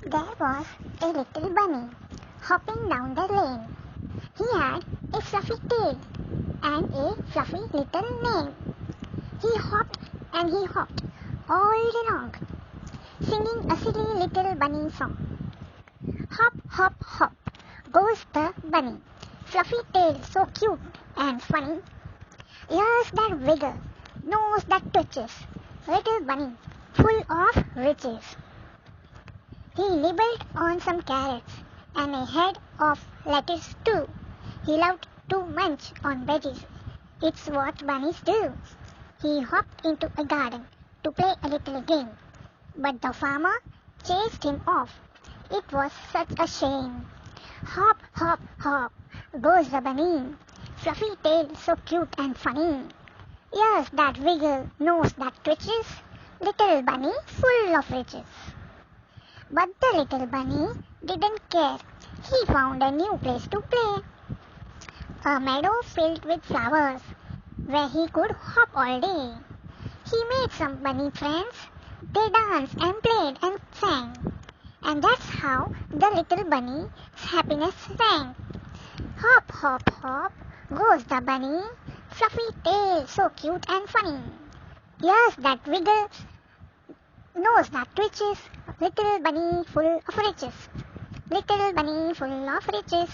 There was a little bunny hopping down the lane. He had a fluffy tail and a fluffy little name. He hopped and he hopped all day long, singing a silly little bunny song. Hop, hop, hop goes the bunny, fluffy tail so cute and funny. Ears that wiggle, nose that twitches, little bunny full of riches. He nibbled on some carrots and a head of lettuce too. He loved to munch on veggies. It's what bunnies do. He hopped into a garden to play a little game, but the farmer chased him off. It was such a shame. Hop, hop, hop goes the bunny, fluffy tail so cute and funny. Ears that wiggle, nose that twitches, little bunny full of riches. But the little bunny didn't care. He found a new place to play. A meadow filled with flowers where he could hop all day. He made some bunny friends. They danced and played and sang. And that's how the little bunny's happiness sang. Hop, hop, hop goes the bunny, fluffy tail so cute and funny. Ears that wiggle, nose that twitches, little bunny full of riches. Little bunny full of riches.